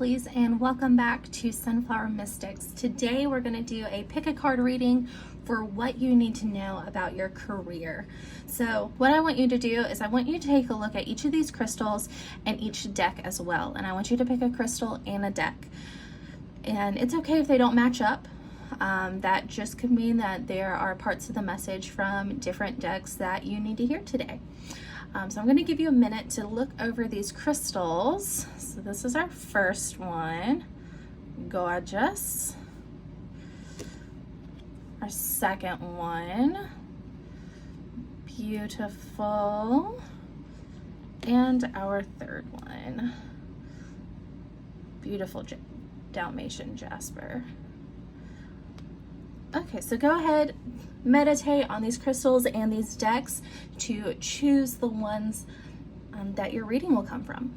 lovelies, and welcome back to Sunflower Mystics. Today we're going to do a pick a card reading for what you need to know about your career. So what I want you to do is I want you to take a look at each of these crystals and each deck as well. And I want you to pick a crystal and a deck. And it's okay if they don't match up. That just could mean that there are parts of the message from different decks that you need to hear today. So I'm going to give you a minute to look over these crystals. So this is our first one, gorgeous. Our second one, beautiful. And our third one, beautiful Dalmatian jasper. Okay, so go ahead, meditate on these crystals and these decks to choose the ones that your reading will come from.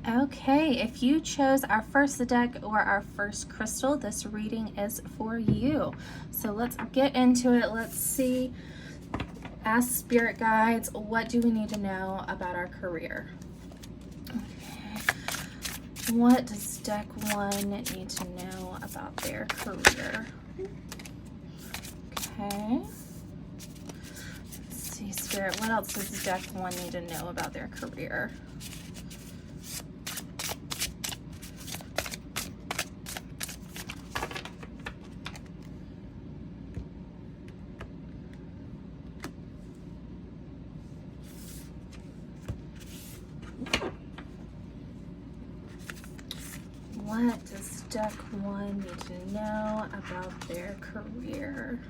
Okay, if you chose our first deck or our first crystal, this reading is for you. So let's get into it. Let's see. Ask spirit guides, what do we need to know about our career? Okay. What does deck one need to know about their career? Okay. Let's see, spirit, what else does deck one need to know about their career? What does deck one need to know about their career?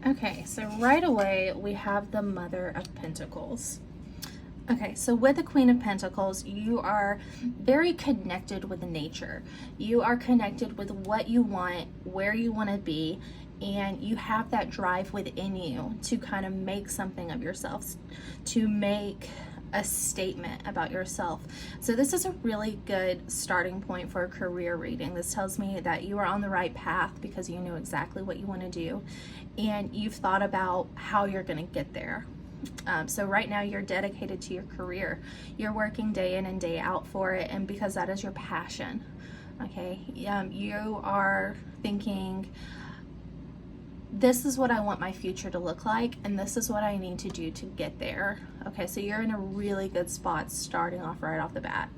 Okay, so right away we have the Mother of Pentacles. Okay, so with the Queen of Pentacles, you are very connected with nature. You are connected with what you want, where you want to be, and you have that drive within you to kind of make something of yourself, to make a statement about yourself. So this is a really good starting point for a career reading. This tells me that you are on the right path because you know exactly what you want to do, and you've thought about how you're going to get there. So right now you're dedicated to your career. You're working day in and day out for it, and because that is your passion. Okay, you are thinking, this is what I want my future to look like, and this is what I need to do to get there. Okay, so you're in a really good spot starting off right off the bat.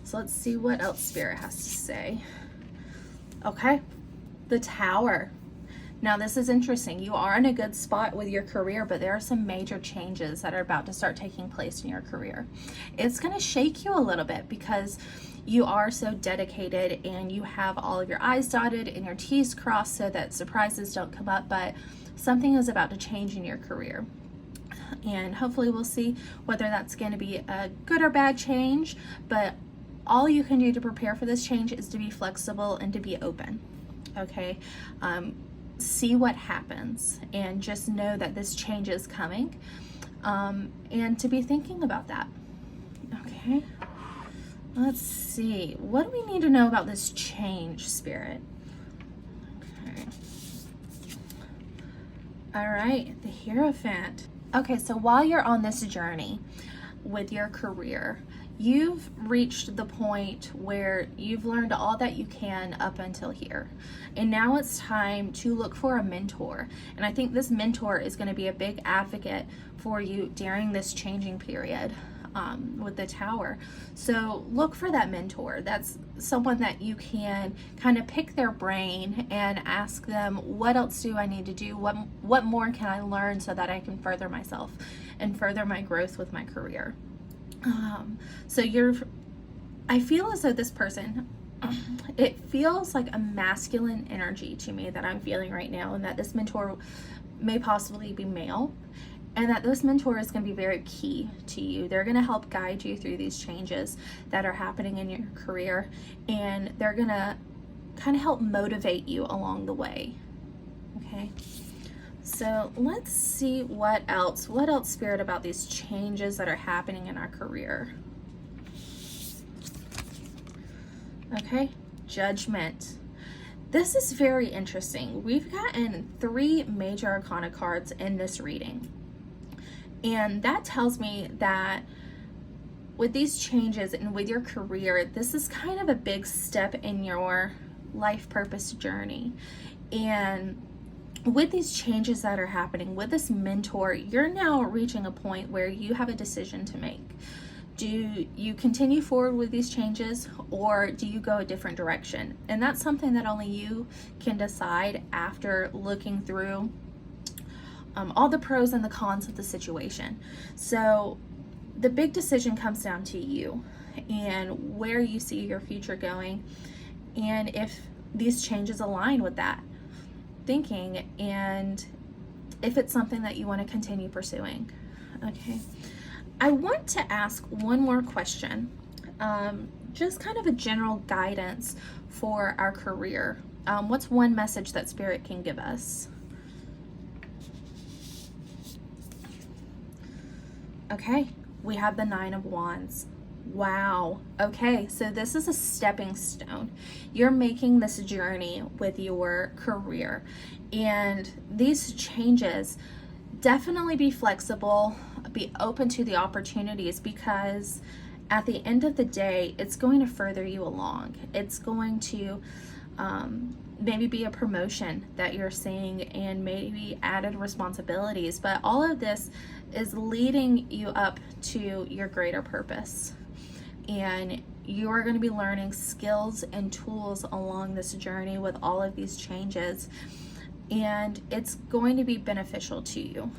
So let's see what else Spirit has to say. Okay, the Tower. Now this is interesting. You are in a good spot with your career, but there are some major changes that are about to start taking place in your career. It's going to shake you a little bit because you are so dedicated and you have all of your I's dotted and your T's crossed so that surprises don't come up, but something is about to change in your career. And hopefully we'll see whether that's going to be a good or bad change, but all you can do to prepare for this change is to be flexible and to be open. Okay. See what happens and just know that this change is coming, and to be thinking about that. Okay, let's see, what do we need to know about this change, Spirit? Okay, all right, the Hierophant. Okay, so while you're on this journey with your career, you've reached the point where you've learned all that you can up until here. And now it's time to look for a mentor. And I think this mentor is going to be a big advocate for you during this changing period with the Tower. So look for that mentor. That's someone that you can kind of pick their brain and ask them, what else do I need to do? What more can I learn so that I can further myself and further my growth with my career? I feel as though this person, it feels like a masculine energy to me that I'm feeling right now, and that this mentor may possibly be male, and that this mentor is going to be very key to you. They're going to help guide you through these changes that are happening in your career, and they're going to kind of help motivate you along the way. Okay. So let's see what else, Spirit, about these changes that are happening in our career. Okay, Judgment. This is very interesting. We've gotten 3 major arcana cards in this reading. And that tells me that with these changes and with your career, this is kind of a big step in your life purpose journey. And with these changes that are happening, with this mentor, you're now reaching a point where you have a decision to make. Do you continue forward with these changes, or do you go a different direction? And that's something that only you can decide after looking through all the pros and the cons of the situation. So the big decision comes down to you and where you see your future going, and if these changes align with that thinking, and if it's something that you want to continue pursuing. Okay, I want to ask one more question, just kind of a general guidance for our career. What's one message that Spirit can give us? Okay, we have the 9 of Wands. Wow. Okay, so this is a stepping stone. You're making this journey with your career, and these changes, definitely be flexible, be open to the opportunities, because at the end of the day, it's going to further you along. It's going to maybe be a promotion that you're seeing, and maybe added responsibilities, but all of this is leading you up to your greater purpose. And you are going to be learning skills and tools along this journey with all of these changes, and it's going to be beneficial to you.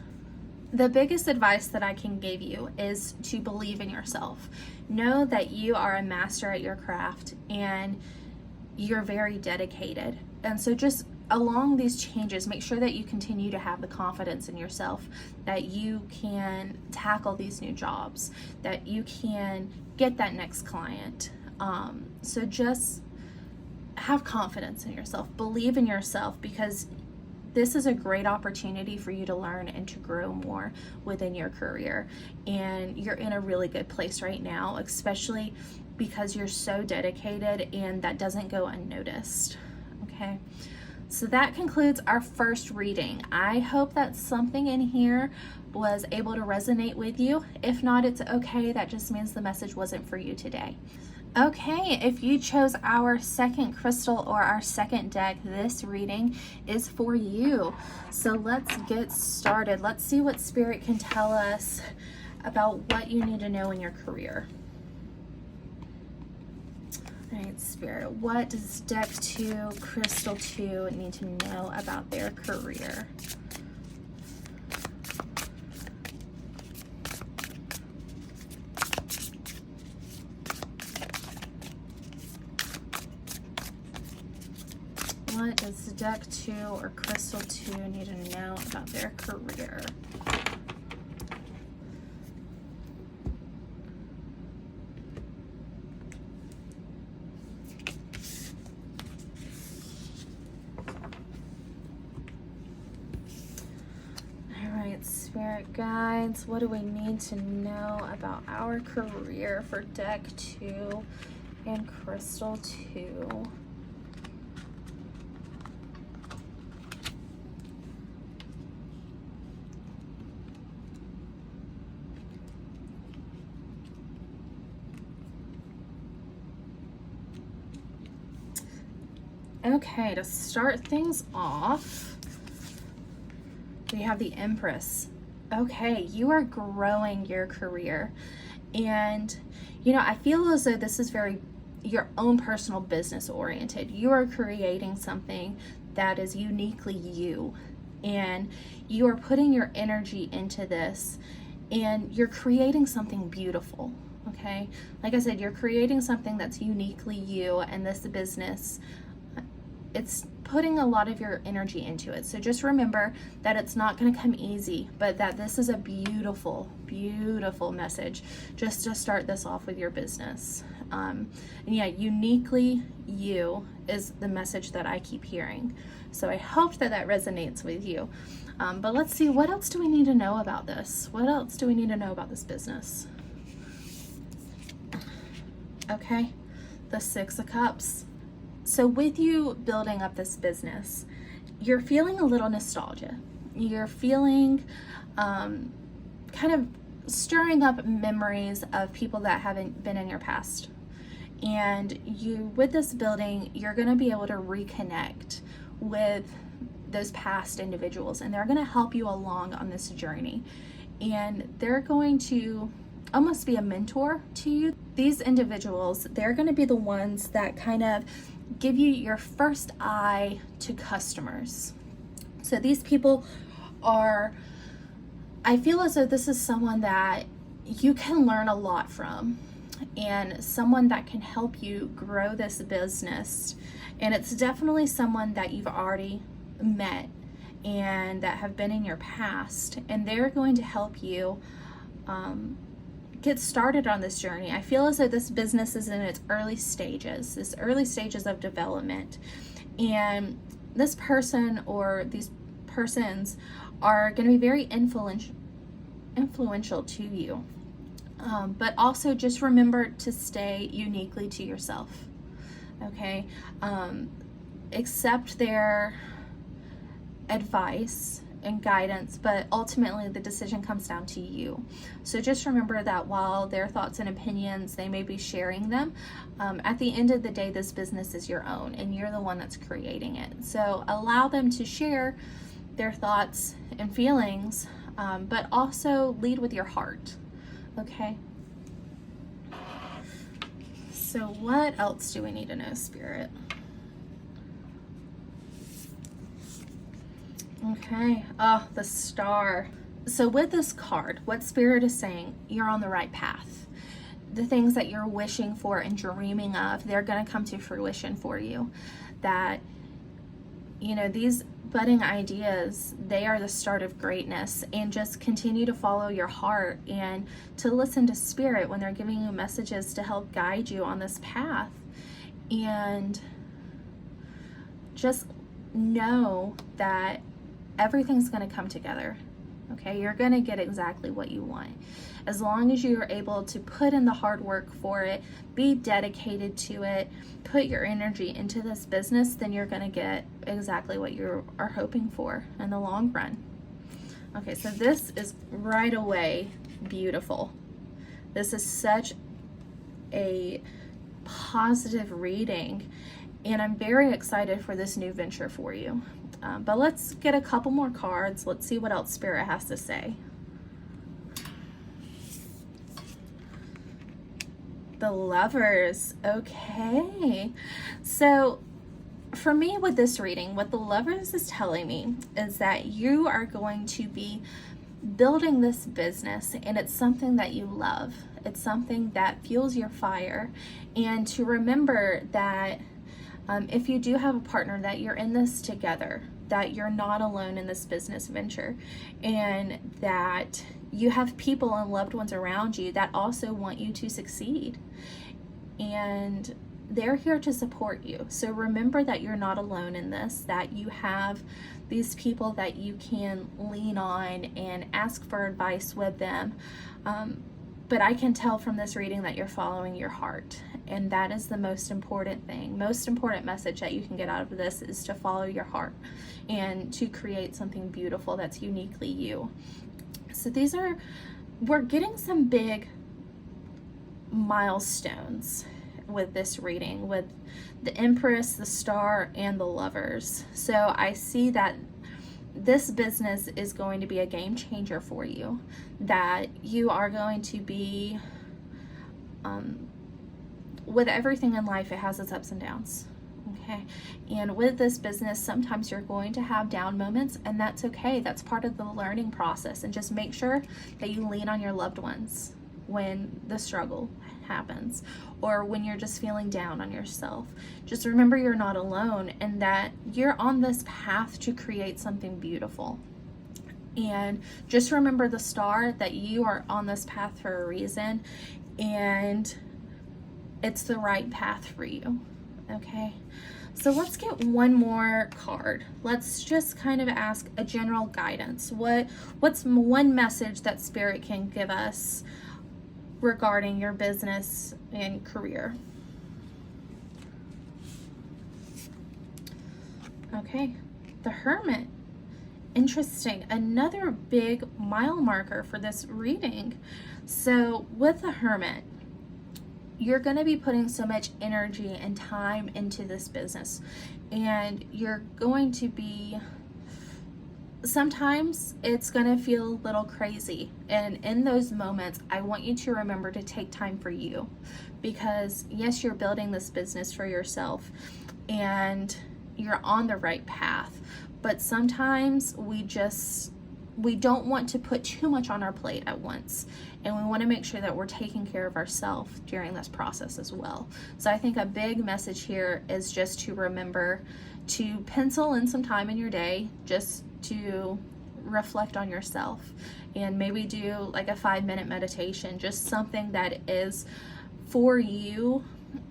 The biggest advice that I can give you is to believe in yourself. Know that you are a master at your craft, and you're very dedicated. And so just along these changes, make sure that you continue to have the confidence in yourself that you can tackle these new jobs, that you can get that next client. So just have confidence in yourself, believe in yourself, because this is a great opportunity for you to learn and to grow more within your career. And you're in a really good place right now, especially because you're so dedicated, and that doesn't go unnoticed. Okay. So that concludes our first reading. I hope that something in here was able to resonate with you. If not, it's okay. That just means the message wasn't for you today. Okay, if you chose our second crystal or our second deck, this reading is for you. So let's get started. Let's see what Spirit can tell us about what you need to know in your career. All right, Spirit, what does deck 2, crystal 2 need to know about their career? What does deck 2 or crystal 2 need to know about their career? Spirit guides, what do we need to know about our career for deck 2 and crystal 2? Okay, to start things off, we have the Empress. Okay, you are growing your career, and I feel as though this is very your own personal business oriented. You are creating something that is uniquely you, and you are putting your energy into this, and you're creating something beautiful. Okay, like I said, you're creating something that's uniquely you, and this business, it's putting a lot of your energy into it. So just remember that it's not going to come easy, but that this is a beautiful, beautiful message just to start this off with your business. And yeah, uniquely you is the message that I keep hearing. So I hope that that resonates with you. But let's see, what else do we need to know about this? What else do we need to know about this business? Okay, the Six of Cups. So with you building up this business, you're feeling a little nostalgia. You're feeling kind of stirring up memories of people that haven't been in your past. And you, with this building, you're going to be able to reconnect with those past individuals, and they're going to help you along on this journey. And they're going to almost be a mentor to you. These individuals, they're going to be the ones that kind of give you your first eye to customers. So these people are, I feel as though this is someone that you can learn a lot from, and someone that can help you grow this business. And it's definitely someone that you've already met and that have been in your past, and they're going to help you get started on this journey. I feel as though this business is in its early stages of development, and this person or these persons are going to be very influential to you. But also just remember to stay uniquely to yourself. Okay? Accept their advice and guidance, but ultimately the decision comes down to you. So just remember that while their thoughts and opinions, they may be sharing them, at the end of the day, this business is your own and you're the one that's creating it. So allow them to share their thoughts and feelings, but also lead with your heart. Okay? So what else do we need to know, Spirit? Okay, oh, the Star. So with this card, what Spirit is saying, you're on the right path. The things that you're wishing for and dreaming of, they're going to come to fruition for you. That, you know, these budding ideas, they are the start of greatness, and just continue to follow your heart and to listen to Spirit when they're giving you messages to help guide you on this path. And just know that everything's going to come together. Okay, you're going to get exactly what you want. As long as you are able to put in the hard work for it, be dedicated to it, put your energy into this business, then you're going to get exactly what you are hoping for in the long run. Okay, so this is right away beautiful. This is such a positive reading, and I'm very excited for this new venture for you. But let's get a couple more cards. Let's see what else Spirit has to say. The Lovers. Okay. So for me with this reading, what the Lovers is telling me is that you are going to be building this business, and it's something that you love. It's something that fuels your fire. And to remember that if you do have a partner, that you're in this together, that you're not alone in this business venture, and that you have people and loved ones around you that also want you to succeed, and they're here to support you. So remember that you're not alone in this, that you have these people that you can lean on and ask for advice with them. But I can tell from this reading that you're following your heart, and that is the most important thing. Most important message that you can get out of this is to follow your heart and to create something beautiful that's uniquely you. So we're getting some big milestones with this reading, with the Empress, the Star, and the Lovers. So I see that this business is going to be a game changer for you, that you are going to be, with everything in life, it has its ups and downs. Okay. And with this business, sometimes you're going to have down moments, and that's okay. That's part of the learning process. And just make sure that you lean on your loved ones when the struggle happens, or when you're just feeling down on yourself. Just remember you're not alone, and that you're on this path to create something beautiful. And just remember the star, that you are on this path for a reason, and it's the right path for you. Okay, so let's get one more card. Let's just kind of ask a general guidance. What's one message that Spirit can give us regarding your business and career? Okay, the Hermit. Interesting. Another big mile marker for this reading. So with the Hermit, you're going to be putting so much energy and time into this business, and you're going to be, sometimes it's going to feel a little crazy, and in those moments I want you to remember to take time for you, because yes, you're building this business for yourself and you're on the right path, but sometimes we don't want to put too much on our plate at once, and we want to make sure that we're taking care of ourselves during this process as well. So I think a big message here is just to remember to pencil in some time in your day just to reflect on yourself, and maybe do like a 5-minute meditation, just something that is for you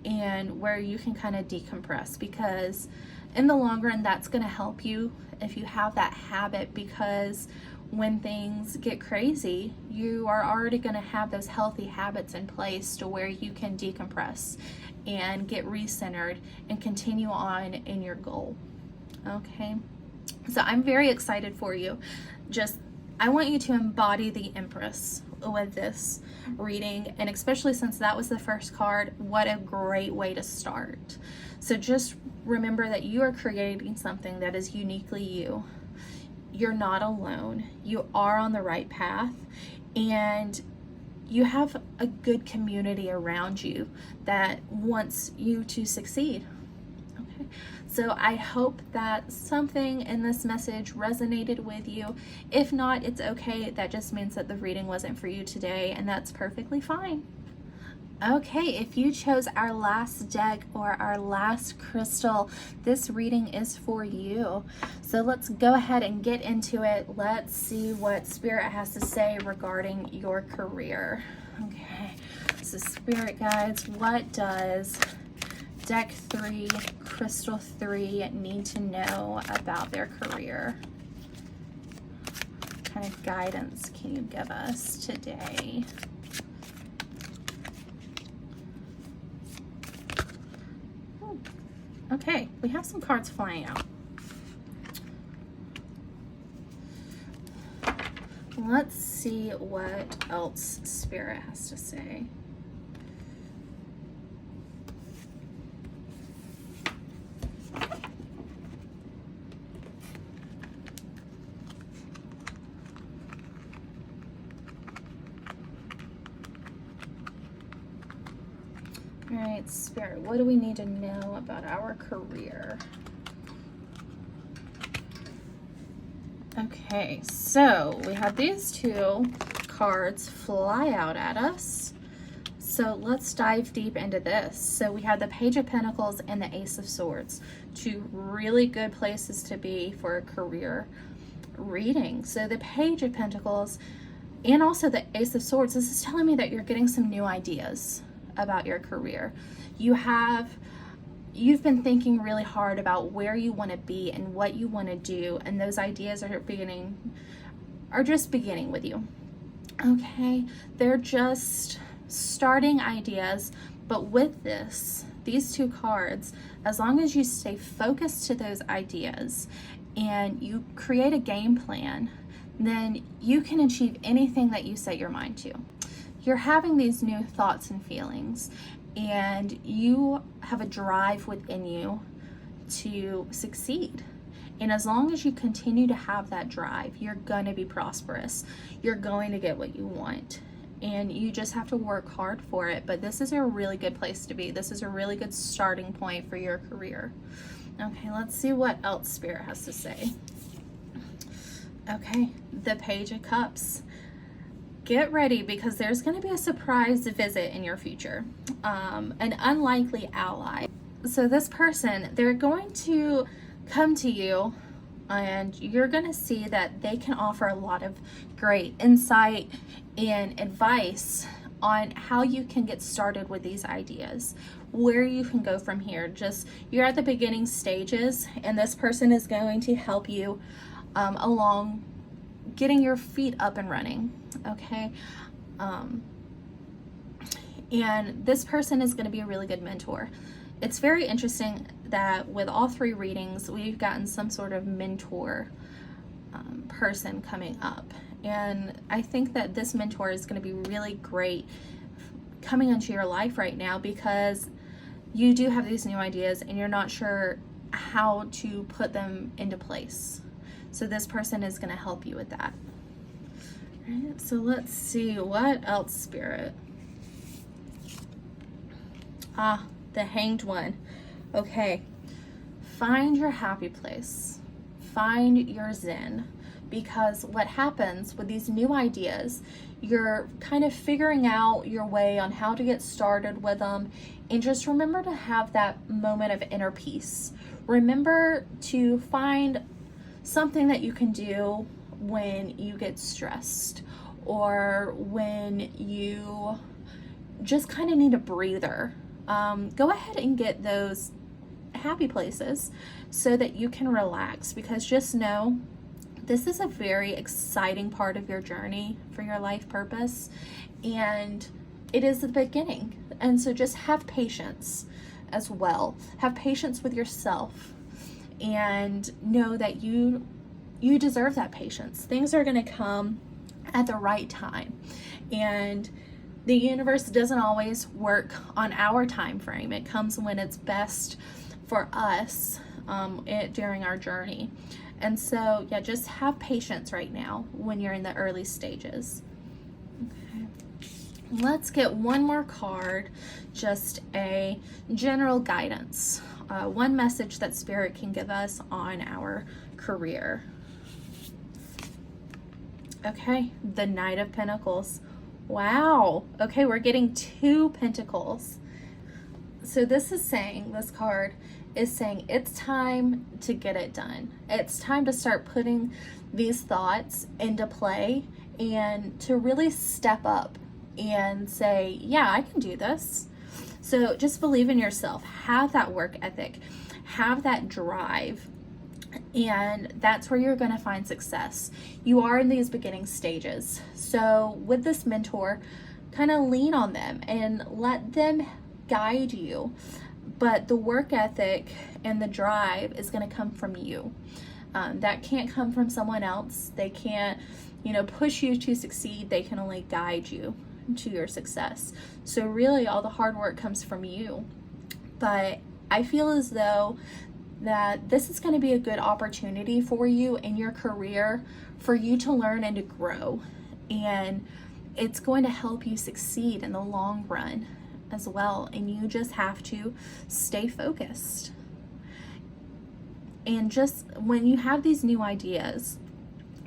and where you can kind of decompress, because in the long run that's going to help you if you have that habit, because when things get crazy, you are already going to have those healthy habits in place to where you can decompress and get recentered and continue on in your goal. Okay, so I'm very excited for you. I want you to embody the Empress with this reading, and especially since that was the first card, what a great way to start. So just remember that you are creating something that is uniquely you. You're not alone. You are on the right path, and you have a good community around you that wants you to succeed. Okay, so I hope that something in this message resonated with you. If not, it's okay. That just means that the reading wasn't for you today, and that's perfectly fine. Okay, if you chose our last deck or our last crystal, this reading is for you. So let's go ahead and get into it. Let's see what Spirit has to say regarding your career. Okay, so Spirit guides, what does deck 3, crystal 3 need to know about their career? What kind of guidance can you give us today? Okay, we have some cards flying out. Let's see what else Spirit has to say. All right, Spirit, what do we need to know about our career? Okay, so we have these two cards fly out at us. So let's dive deep into this. So we have the Page of Pentacles and the Ace of Swords, two really good places to be for a career reading. So the Page of Pentacles and also the Ace of Swords, this is telling me that you're getting some new ideas about your career. You've been thinking really hard about where you want to be and what you want to do, and those ideas are just beginning with you. Okay, they're just starting ideas, but with these two cards, as long as you stay focused to those ideas and you create a game plan, then you can achieve anything that you set your mind to. You're having these new thoughts and feelings, and you have a drive within you to succeed. And as long as you continue to have that drive, you're going to be prosperous. You're going to get what you want, and you just have to work hard for it. But this is a really good place to be. This is a really good starting point for your career. Okay, let's see what else Spirit has to say. Okay, the Page of Cups. get ready because there's going to be a surprise visit in your future, an unlikely ally. So this person, they're going to come to you, and you're going to see that they can offer a lot of great insight and advice on how you can get started with these ideas, where you can go from here. Just, you're at the beginning stages, and this person is going to help you along getting your feet up and running, okay? And this person is going to be a really good mentor. It's very interesting that with all three readings, we've gotten some sort of mentor person coming up. And I think that this mentor is going to be really great coming into your life right now, because you do have these new ideas and you're not sure how to put them into place. So this person is going to help you with that. All right, so let's see what else, Spirit. The Hanged One. Okay, find your happy place. Find your zen. Because what happens with these new ideas, you're kind of figuring out your way on how to get started with them. And just remember to have that moment of inner peace. Remember to find something that you can do when you get stressed, or when you just kind of need a breather. Go ahead and get those happy places so that you can relax, because just know this is a very exciting part of your journey for your life purpose, and it is the beginning. And so just have patience as well. Have patience with yourself, and know that you deserve that patience. Things are going to come at the right time, and the universe doesn't always work on our time frame. It comes when it's best for us during our journey. And so, yeah, just have patience right now when you're in the early stages. Okay. Let's get one more card, just a general guidance. One message that Spirit can give us on our career. Okay, the Knight of Pentacles. Wow. Okay, we're getting 2 pentacles. So this card is saying it's time to get it done. It's time to start putting these thoughts into play and to really step up and say, yeah, I can do this. So just believe in yourself. Have that work ethic. Have that drive. And that's where you're going to find success. You are in these beginning stages. So with this mentor, kind of lean on them and let them guide you. But the work ethic and the drive is going to come from you. That can't come from someone else. They can't, push you to succeed. They can only guide you to your success. So really all the hard work comes from you. But I feel as though that this is going to be a good opportunity for you in your career, for you to learn and to grow. And it's going to help you succeed in the long run as well. And you just have to stay focused. And just when you have these new ideas,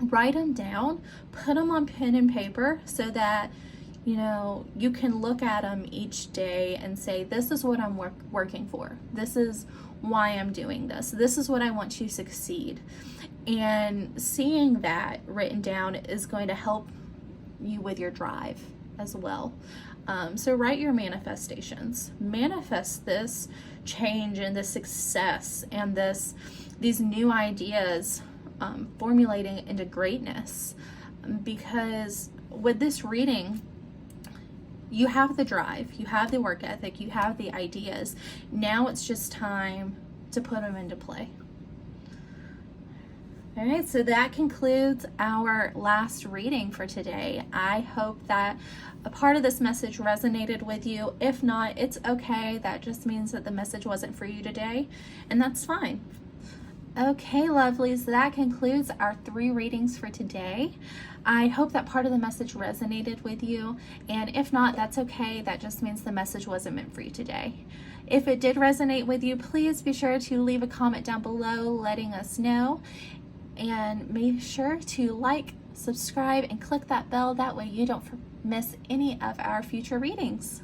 write them down, put them on pen and paper so that you can look at them each day and say, this is what I'm working for. This is why I'm doing this. This is what I want to succeed. And seeing that written down is going to help you with your drive as well. So write your manifestations. Manifest this change and this success and these new ideas formulating into greatness. Because with this reading, you have the drive, you have the work ethic, you have the ideas. Now it's just time to put them into play. All right, so that concludes our last reading for today. I hope that a part of this message resonated with you. If not, it's okay. That just means that the message wasn't for you today, and that's fine. Okay, lovelies, that concludes our 3 readings for today. I hope that part of the message resonated with you, and if not, that's okay. That just means the message wasn't meant for you today. If it did resonate with you, please be sure to leave a comment down below letting us know, and make sure to like, subscribe and click that bell. That way you don't miss any of our future readings.